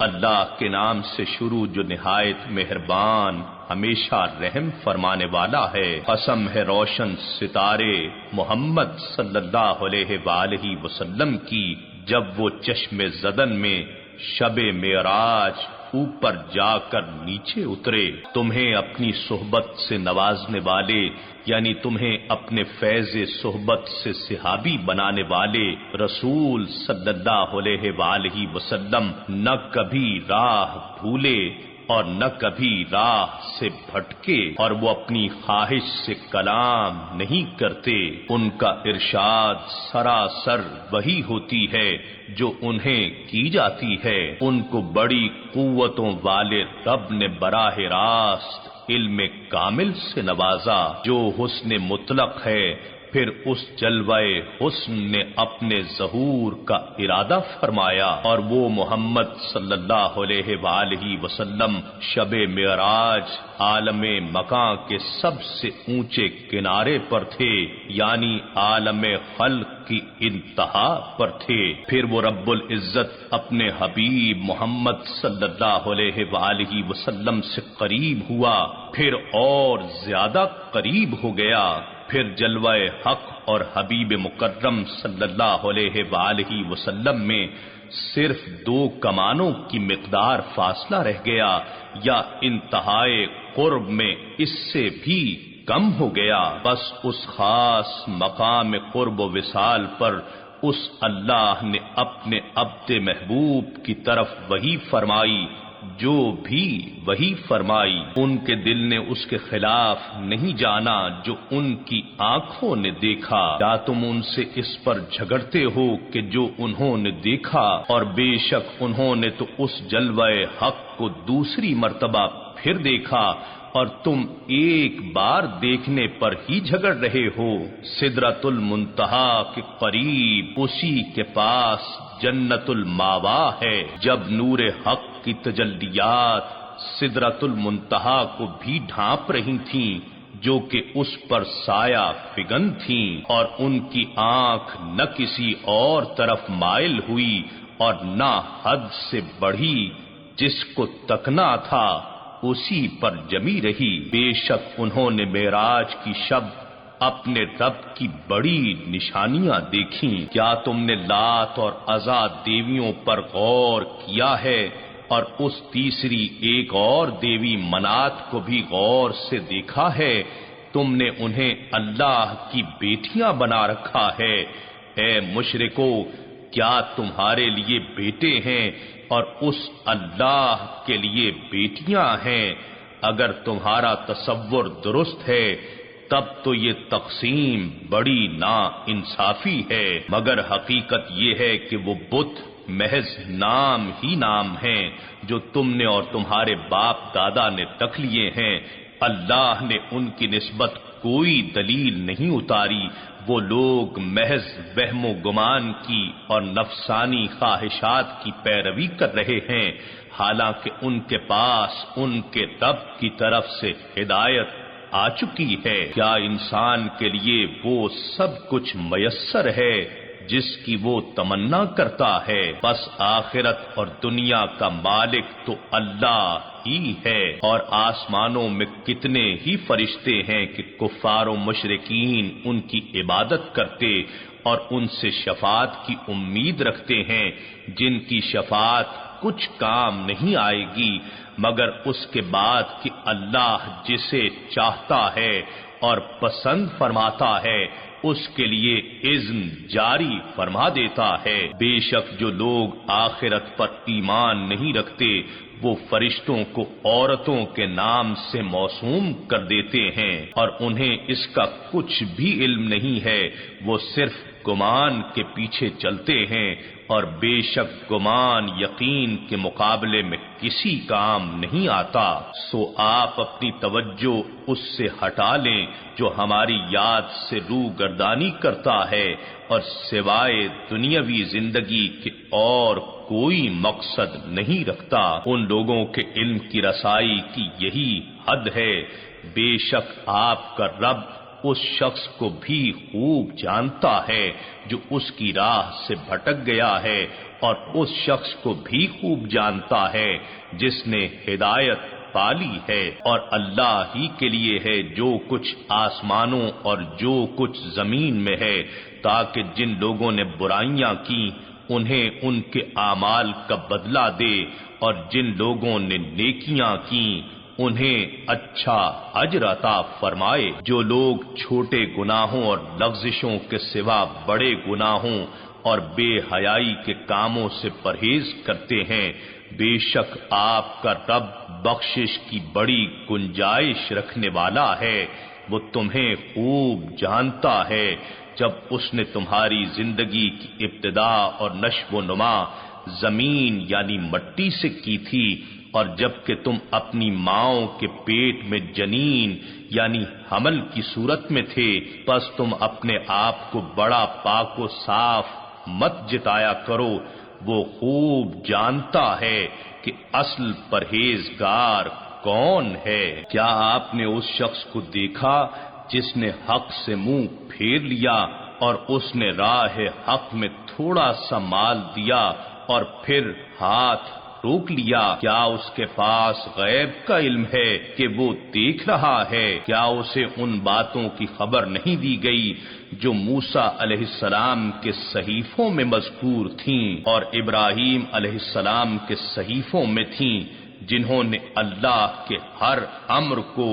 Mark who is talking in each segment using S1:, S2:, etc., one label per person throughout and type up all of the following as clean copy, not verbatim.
S1: اللہ کے نام سے شروع جو نہایت مہربان ہمیشہ رحم فرمانے والا ہے۔ قسم ہے روشن ستارے محمد صلی اللہ علیہ وآلہ وسلم کی، جب وہ چشم زدن میں شب معراج اوپر جا کر نیچے اترے، تمہیں اپنی صحبت سے نوازنے والے یعنی تمہیں اپنے فیض صحبت سے صحابی بنانے والے رسول صلی اللہ علیہ وآلہ وسلم نہ کبھی راہ بھولے اور نہ کبھی راہ سے بھٹکے، اور وہ اپنی خواہش سے کلام نہیں کرتے۔ ان کا ارشاد سراسر وہی ہوتی ہے جو انہیں کی جاتی ہے۔ ان کو بڑی قوتوں والے رب نے براہ راست علم کامل سے نوازا، جو حسن مطلق ہے۔ پھر اس جلوہ حسن نے اپنے ظہور کا ارادہ فرمایا، اور وہ محمد صلی اللہ علیہ وآلہ وسلم شب معراج عالم مکان کے سب سے اونچے کنارے پر تھے، یعنی عالم خلق کی انتہا پر تھے۔ پھر وہ رب العزت اپنے حبیب محمد صلی اللہ علیہ وآلہ وسلم سے قریب ہوا، پھر اور زیادہ قریب ہو گیا۔ پھر جلوہ حق اور حبیب مکرم صلی اللہ علیہ وآلہ وسلم میں صرف 2 کمانوں کی مقدار فاصلہ رہ گیا، یا انتہائے قرب میں اس سے بھی کم ہو گیا۔ بس اس خاص مقام قرب و وصال پر اس اللہ نے اپنے عبد محبوب کی طرف وحی فرمائی جو بھی وہی فرمائی۔ ان کے دل نے اس کے خلاف نہیں جانا جو ان کی آنکھوں نے دیکھا۔ کیا تم ان سے اس پر جھگڑتے ہو کہ جو انہوں نے دیکھا؟ اور بے شک انہوں نے تو اس جلوہ حق کو دوسری مرتبہ پھر دیکھا، اور تم ایک بار دیکھنے پر ہی جھگڑ رہے ہو۔ سدرۃ المنتہا کے قریب اسی کے پاس جنت الماوا ہے۔ جب نور حق کی تجلیات سدرۃ المنتہا کو بھی ڈھانپ رہی تھیں، جو کہ اس پر سایہ فگن تھیں، اور ان کی آنکھ نہ کسی اور طرف مائل ہوئی اور نہ حد سے بڑھی، جس کو تکنا تھا اسی پر جمی رہی۔ بے شک انہوں نے معراج کی شب اپنے رب کی بڑی نشانیاں دیکھیں۔ کیا تم نے لات اور عزا دیویوں پر غور کیا ہے، اور اس تیسری ایک اور دیوی منات کو بھی غور سے دیکھا ہے؟ تم نے انہیں اللہ کی بیٹیاں بنا رکھا ہے۔ اے مشرکو، کیا تمہارے لیے بیٹے ہیں اور اس اللہ کے لیے بیٹیاں ہیں؟ اگر تمہارا تصور درست ہے تب تو یہ تقسیم بڑی نا انصافی ہے، مگر حقیقت یہ ہے کہ وہ بت محض نام ہی نام ہیں جو تم نے اور تمہارے باپ دادا نے رکھ لیے ہیں۔ اللہ نے ان کی نسبت کوئی دلیل نہیں اتاری۔ وہ لوگ محض وہم و گمان کی اور نفسانی خواہشات کی پیروی کر رہے ہیں، حالانکہ ان کے پاس ان کے رب کی طرف سے ہدایت آ چکی ہے۔ کیا انسان کے لیے وہ سب کچھ میسر ہے جس کی وہ تمنا کرتا ہے؟ بس آخرت اور دنیا کا مالک تو اللہ ہی ہے، اور آسمانوں میں کتنے ہی فرشتے ہیں کہ کفار و مشرکین ان کی عبادت کرتے اور ان سے شفاعت کی امید رکھتے ہیں، جن کی شفاعت کچھ کام نہیں آئے گی مگر اس کے بعد کہ اللہ جسے چاہتا ہے اور پسند فرماتا ہے اس کے لیے اذن جاری فرما دیتا ہے۔ بے شک جو لوگ آخرت پر ایمان نہیں رکھتے وہ فرشتوں کو عورتوں کے نام سے موسوم کر دیتے ہیں، اور انہیں اس کا کچھ بھی علم نہیں ہے، وہ صرف گمان کے پیچھے چلتے ہیں، اور بے شک گمان یقین کے مقابلے میں کسی کام نہیں آتا۔ سو آپ اپنی توجہ اس سے ہٹا لیں جو ہماری یاد سے روگردانی کرتا ہے اور سوائے دنیاوی زندگی کے اور کوئی مقصد نہیں رکھتا۔ ان لوگوں کے علم کی رسائی کی یہی حد ہے۔ بے شک آپ کا رب اس شخص کو بھی خوب جانتا ہے جو اس کی راہ سے بھٹک گیا ہے، اور اس شخص کو بھی خوب جانتا ہے جس نے ہدایت پالی ہے، اور اللہ ہی کے لیے ہے جو کچھ آسمانوں اور جو کچھ زمین میں ہے، تاکہ جن لوگوں نے برائیاں کی انہیں ان کے اعمال کا بدلہ دے، اور جن لوگوں نے نیکیاں کی انہیں اچھا اجر عطا فرمائے۔ جو لوگ چھوٹے گناہوں اور لغزشوں کے سوا بڑے گناہوں اور بے حیائی کے کاموں سے پرہیز کرتے ہیں، بے شک آپ کا رب بخشش کی بڑی گنجائش رکھنے والا ہے، وہ تمہیں خوب جانتا ہے۔ جب اس نے تمہاری زندگی کی ابتدا اور نشو و نما زمین یعنی مٹی سے کی تھی، اور جب کہ تم اپنی ماؤں کے پیٹ میں جنین یعنی حمل کی صورت میں تھے، پس تم اپنے آپ کو بڑا پاک و صاف مت جتایا کرو، وہ خوب جانتا ہے کہ اصل پرہیزگار کون ہے۔ کیا آپ نے اس شخص کو دیکھا جس نے حق سے منہ پھیر لیا اور اس نے راہ حق میں تھوڑا سا مال دیا اور پھر ہاتھ روک لیا؟ کیا اس کے پاس غیب کا علم ہے کہ وہ دیکھ رہا ہے؟ کیا اسے ان باتوں کی خبر نہیں دی گئی جو موسیٰ علیہ السلام کے صحیفوں میں مذکور تھیں اور ابراہیم علیہ السلام کے صحیفوں میں تھیں، جنہوں نے اللہ کے ہر امر کو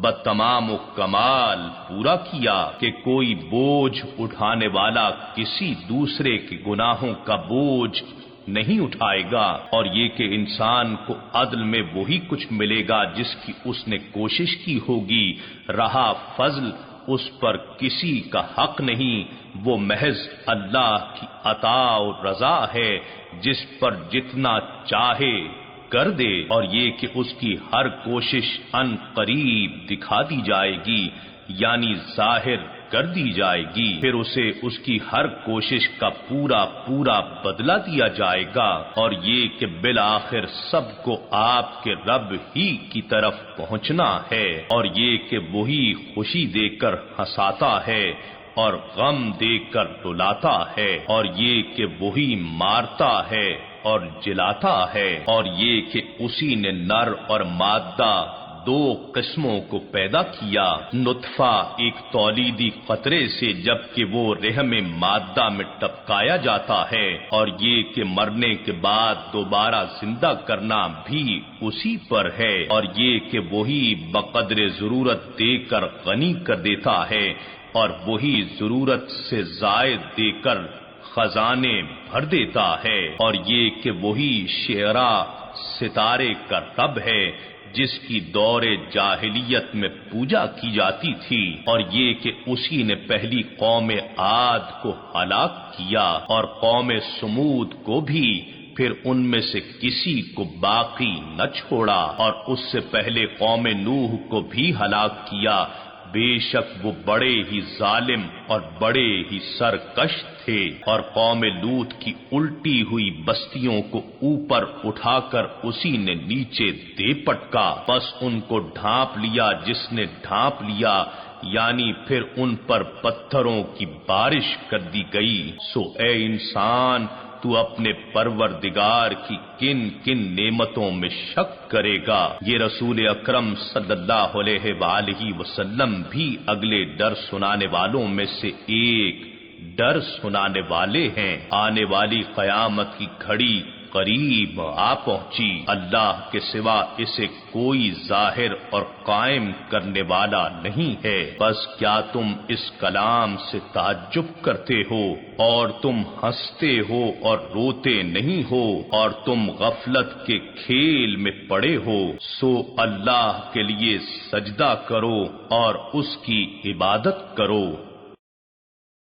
S1: بتمام و کمال پورا کیا کہ کوئی بوجھ اٹھانے والا کسی دوسرے کے گناہوں کا بوجھ نہیں اٹھائے گا، اور یہ کہ انسان کو عدل میں وہی کچھ ملے گا جس کی اس نے کوشش کی ہوگی، رہا فضل اس پر کسی کا حق نہیں، وہ محض اللہ کی عطا و رضا ہے، جس پر جتنا چاہے کر دے، اور یہ کہ اس کی ہر کوشش ان قریب دکھا دی جائے گی یعنی ظاہر کر دی جائے گی، پھر اسے اس کی ہر کوشش کا پورا پورا بدلہ دیا جائے گا، اور یہ کہ بالآخر سب کو آپ کے رب ہی کی طرف پہنچنا ہے، اور یہ کہ وہی خوشی دے کر ہنساتا ہے اور غم دے کر رلاتا ہے، اور یہ کہ وہی مارتا ہے اور جلاتا ہے، اور یہ کہ اسی نے نر اور مادہ دو قسموں کو پیدا کیا، نطفہ ایک تولیدی قطرے سے جبکہ وہ رحم مادہ میں ٹپکایا جاتا ہے، اور یہ کہ مرنے کے بعد دوبارہ زندہ کرنا بھی اسی پر ہے، اور یہ کہ وہی بقدر ضرورت دے کر غنی کر دیتا ہے اور وہی ضرورت سے زائد دے کر خزانے بھر دیتا ہے، اور یہ کہ وہی شعرا ستارے کا رب ہے جس کی دور جاہلیت میں پوجا کی جاتی تھی، اور یہ کہ اسی نے پہلی قوم عاد کو ہلاک کیا اور قوم سمود کو بھی، پھر ان میں سے کسی کو باقی نہ چھوڑا، اور اس سے پہلے قوم نوح کو بھی ہلاک کیا، بے شک وہ بڑے ہی ظالم اور بڑے ہی سرکش تھے، اور قوم لوط کی الٹی ہوئی بستیوں کو اوپر اٹھا کر اسی نے نیچے دے پٹکا، بس ان کو ڈھانپ لیا جس نے ڈھانپ لیا، یعنی پھر ان پر پتھروں کی بارش کر دی گئی۔ سو اے انسان، تو اپنے پروردگار کی کن کن نعمتوں میں شک کرے گا؟ یہ رسول اکرم صلی اللہ علیہ وآلہ وسلم بھی اگلے ڈر سنانے والوں میں سے ایک ڈر سنانے والے ہیں۔ آنے والی قیامت کی گھڑی قریب آ پہنچی، اللہ کے سوا اسے کوئی ظاہر اور قائم کرنے والا نہیں ہے، بس کیا تم اس کلام سے تعجب کرتے ہو اور تم ہنستے ہو اور روتے نہیں ہو اور تم غفلت کے کھیل میں پڑے ہو؟ سو اللہ کے لیے سجدہ کرو اور اس کی عبادت کرو۔